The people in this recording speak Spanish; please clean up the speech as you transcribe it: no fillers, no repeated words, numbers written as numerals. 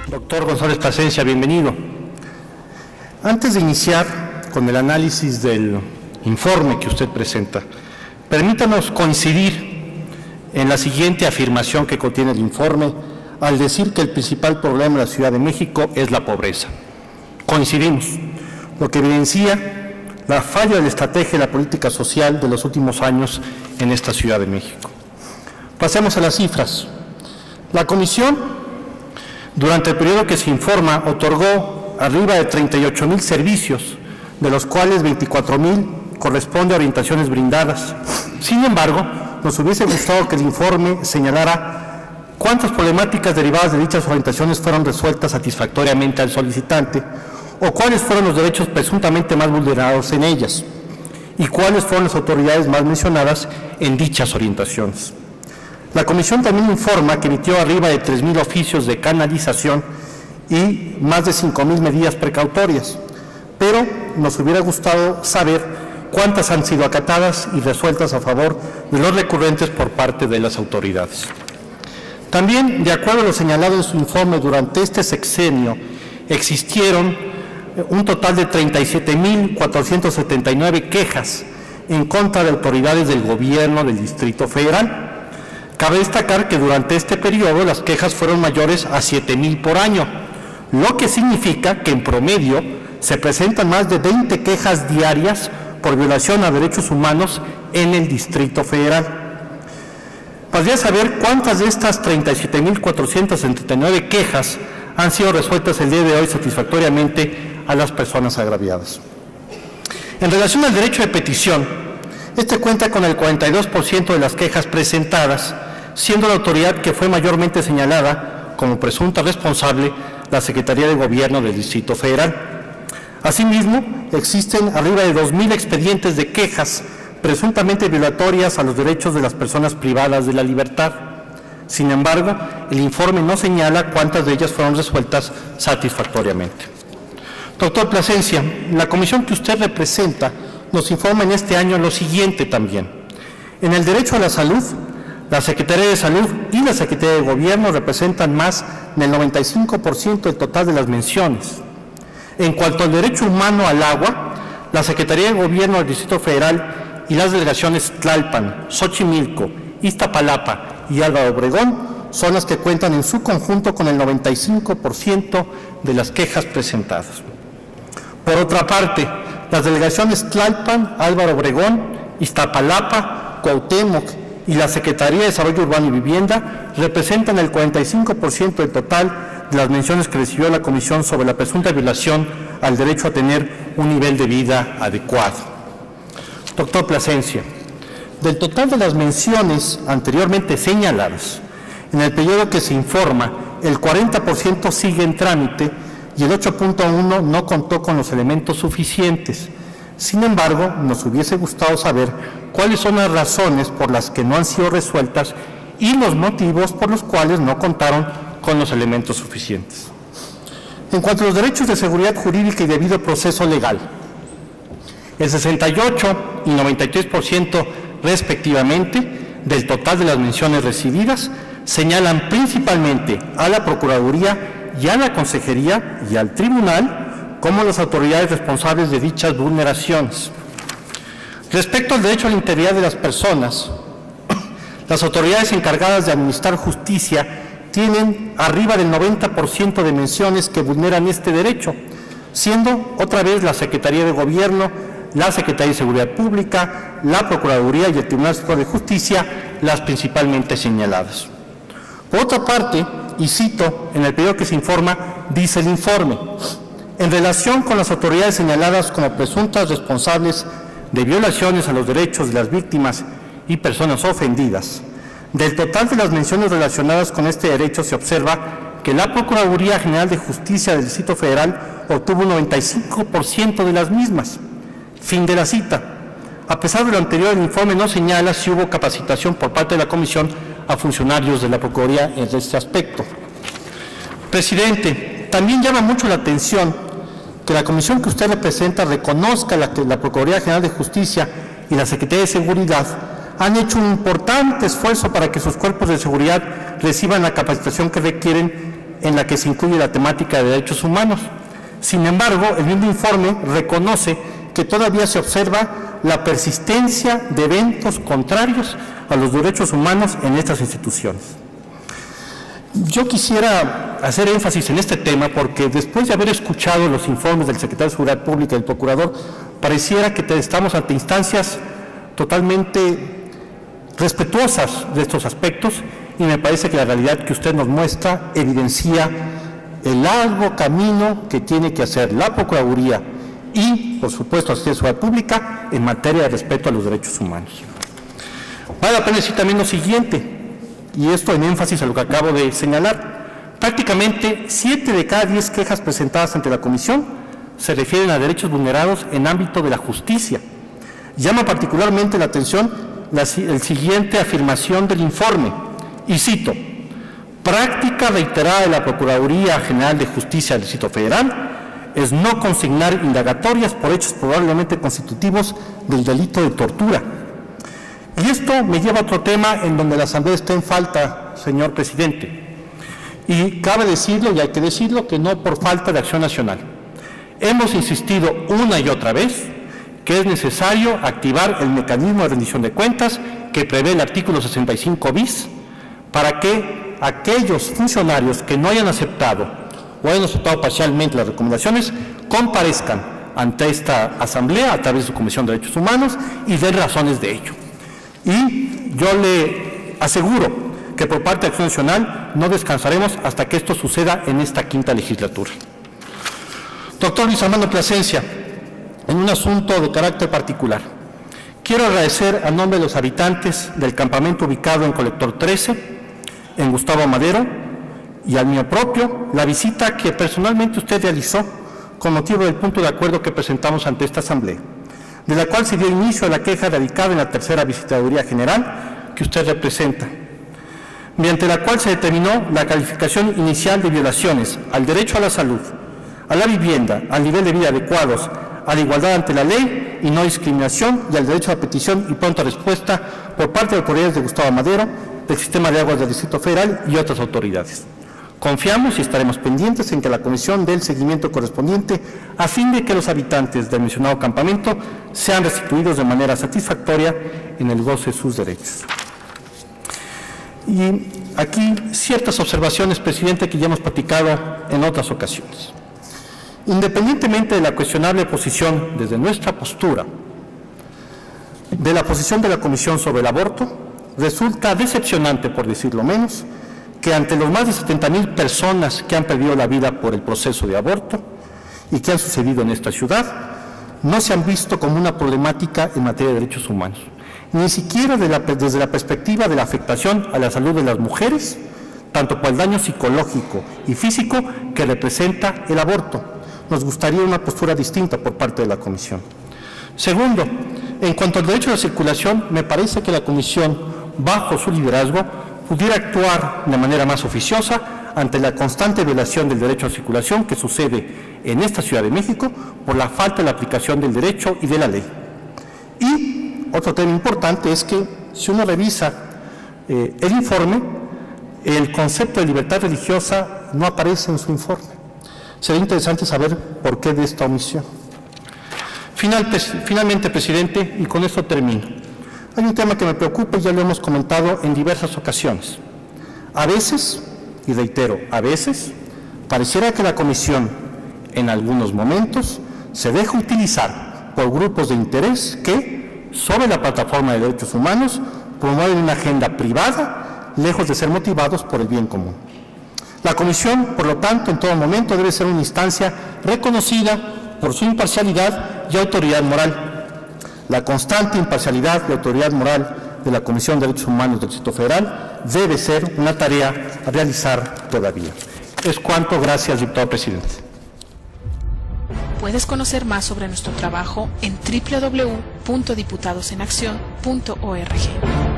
Doctor González Plasencia, bienvenido. Antes de iniciar con el análisis del informe que usted presenta, permítanos coincidir en la siguiente afirmación que contiene el informe al decir que el principal problema de la Ciudad de México es la pobreza. Coincidimos, lo que evidencia la falla de la estrategia de la política social de los últimos años en esta Ciudad de México. Pasemos a las cifras. La Comisión, durante el periodo que se informa, otorgó arriba de 38,000 servicios, de los cuales 24,000 corresponde a orientaciones brindadas. Sin embargo, nos hubiese gustado que el informe señalara cuántas problemáticas derivadas de dichas orientaciones fueron resueltas satisfactoriamente al solicitante o cuáles fueron los derechos presuntamente más vulnerados en ellas y cuáles fueron las autoridades más mencionadas en dichas orientaciones. La Comisión también informa que emitió arriba de 3,000 oficios de canalización y más de 5,000 medidas precautorias, pero nos hubiera gustado saber cuántas han sido acatadas y resueltas a favor de los recurrentes por parte de las autoridades. También, de acuerdo a lo señalado en su informe, durante este sexenio existieron un total de 37,479 quejas en contra de autoridades del gobierno del Distrito Federal. Cabe destacar que durante este periodo las quejas fueron mayores a 7,000 por año, lo que significa que en promedio se presentan más de 20 quejas diarias por violación a derechos humanos en el Distrito Federal. Podría saber cuántas de estas 37,479 quejas han sido resueltas el día de hoy satisfactoriamente a las personas agraviadas. En relación al derecho de petición, este cuenta con el 42% de las quejas presentadas, siendo la autoridad que fue mayormente señalada como presunta responsable la Secretaría de Gobierno del Distrito Federal. Asimismo, existen arriba de 2,000 expedientes de quejas presuntamente violatorias a los derechos de las personas privadas de la libertad. Sin embargo, el informe no señala cuántas de ellas fueron resueltas satisfactoriamente. Doctor Plasencia, la comisión que usted representa nos informa en este año lo siguiente también. En el derecho a la salud, la Secretaría de Salud y la Secretaría de Gobierno representan más del 95% del total de las menciones. En cuanto al derecho humano al agua, la Secretaría de Gobierno del Distrito Federal y las delegaciones Tlalpan, Xochimilco, Iztapalapa y Álvaro Obregón son las que cuentan en su conjunto con el 95% de las quejas presentadas. Por otra parte, las delegaciones Tlalpan, Álvaro Obregón, Iztapalapa, Cuauhtémoc y la Secretaría de Desarrollo Urbano y Vivienda representan el 45% del total de las menciones que recibió la Comisión sobre la presunta violación al derecho a tener un nivel de vida adecuado. Doctor Plasencia, del total de las menciones anteriormente señaladas, en el periodo que se informa, el 40% sigue en trámite y el 8.1 no contó con los elementos suficientes. Sin embargo, nos hubiese gustado saber cuáles son las razones por las que no han sido resueltas y los motivos por los cuales no contaron con los elementos suficientes. En cuanto a los derechos de seguridad jurídica y debido proceso legal, el 68 y 93% respectivamente del total de las menciones recibidas señalan principalmente a la Procuraduría y a la Consejería y al Tribunal como las autoridades responsables de dichas vulneraciones. Respecto al derecho a la integridad de las personas, las autoridades encargadas de administrar justicia tienen arriba del 90% de menciones que vulneran este derecho, siendo otra vez la Secretaría de Gobierno, la Secretaría de Seguridad Pública, la Procuraduría y el Tribunal Superior de Justicia las principalmente señaladas. Por otra parte, y cito en el periodo que se informa, dice el informe: en relación con las autoridades señaladas como presuntas responsables de violaciones a los derechos de las víctimas y personas ofendidas, del total de las menciones relacionadas con este derecho se observa que la Procuraduría General de Justicia del Distrito Federal obtuvo un 95% de las mismas. Fin de la cita. A pesar de lo anterior, el informe no señala si hubo capacitación por parte de la Comisión a funcionarios de la Procuraduría en este aspecto. Presidente, también llama mucho la atención que la comisión que usted representa reconozca que la Procuraduría General de Justicia y la Secretaría de Seguridad han hecho un importante esfuerzo para que sus cuerpos de seguridad reciban la capacitación que requieren en la que se incluye la temática de derechos humanos. Sin embargo, el mismo informe reconoce que todavía se observa la persistencia de eventos contrarios a los derechos humanos en estas instituciones. Yo quisiera hacer énfasis en este tema porque después de haber escuchado los informes del secretario de Seguridad Pública y del procurador, pareciera que estamos ante instancias totalmente respetuosas de estos aspectos, y me parece que la realidad que usted nos muestra evidencia el largo camino que tiene que hacer la Procuraduría y, por supuesto, la Secretaría de Seguridad Pública en materia de respeto a los derechos humanos. Vale la pena decir también lo siguiente, y esto en énfasis a lo que acabo de señalar. Prácticamente 7 de cada 10 quejas presentadas ante la Comisión se refieren a derechos vulnerados en ámbito de la justicia. Llama particularmente la atención el siguiente afirmación del informe, y cito: práctica reiterada de la Procuraduría General de Justicia del Distrito Federal es no consignar indagatorias por hechos probablemente constitutivos del delito de tortura. Y esto me lleva a otro tema en donde la Asamblea está en falta, señor presidente. Y cabe decirlo, y hay que decirlo, que no por falta de acción nacional. Hemos insistido una y otra vez que es necesario activar el mecanismo de rendición de cuentas que prevé el artículo 65 bis para que aquellos funcionarios que no hayan aceptado o hayan aceptado parcialmente las recomendaciones comparezcan ante esta Asamblea a través de su Comisión de Derechos Humanos y den razones de ello. Y yo le aseguro que por parte de Acción Nacional no descansaremos hasta que esto suceda en esta quinta legislatura. Doctor Luis Armando Plasencia, en un asunto de carácter particular, quiero agradecer a nombre de los habitantes del campamento ubicado en Colector 13, en Gustavo Madero, y al mío propio, la visita que personalmente usted realizó con motivo del punto de acuerdo que presentamos ante esta Asamblea, de la cual se dio inicio a la queja radicada en la tercera Visitaduría General que usted representa, mediante la cual se determinó la calificación inicial de violaciones al derecho a la salud, a la vivienda, al nivel de vida adecuados, a la igualdad ante la ley y no discriminación, y al derecho a petición y pronta respuesta por parte de autoridades de Gustavo Madero, del Sistema de Aguas del Distrito Federal y otras autoridades. Confiamos y estaremos pendientes en que la Comisión dé el seguimiento correspondiente a fin de que los habitantes del mencionado campamento sean restituidos de manera satisfactoria en el goce de sus derechos. Y aquí ciertas observaciones, presidente, que ya hemos platicado en otras ocasiones. Independientemente de la cuestionable posición desde nuestra postura, de la posición de la Comisión sobre el aborto, resulta decepcionante, por decirlo menos, que ante los más de 70,000 personas que han perdido la vida por el proceso de aborto y que han sucedido en esta ciudad, no se han visto como una problemática en materia de derechos humanos, ni siquiera desde la perspectiva de la afectación a la salud de las mujeres, tanto por el daño psicológico y físico que representa el aborto. Nos gustaría una postura distinta por parte de la Comisión. Segundo, en cuanto al derecho a la circulación, me parece que la Comisión, bajo su liderazgo, pudiera actuar de manera más oficiosa ante la constante violación del derecho a circulación que sucede en esta Ciudad de México por la falta de la aplicación del derecho y de la ley. Y otro tema importante es que si uno revisa el informe, el concepto de libertad religiosa no aparece en su informe. Sería interesante saber por qué de esta omisión. Finalmente, presidente, y con esto termino, hay un tema que me preocupa y ya lo hemos comentado en diversas ocasiones. A veces, y reitero, a veces, pareciera que la Comisión, en algunos momentos, se deja utilizar por grupos de interés que, sobre la plataforma de derechos humanos, promueven una agenda privada, lejos de ser motivados por el bien común. La Comisión, por lo tanto, en todo momento debe ser una instancia reconocida por su imparcialidad y autoridad moral. La constante imparcialidad y autoridad moral de la Comisión de Derechos Humanos del Distrito Federal debe ser una tarea a realizar todavía. Es cuanto. Gracias, diputado presidente. Puedes conocer más sobre nuestro trabajo en www.diputadosenaccion.org.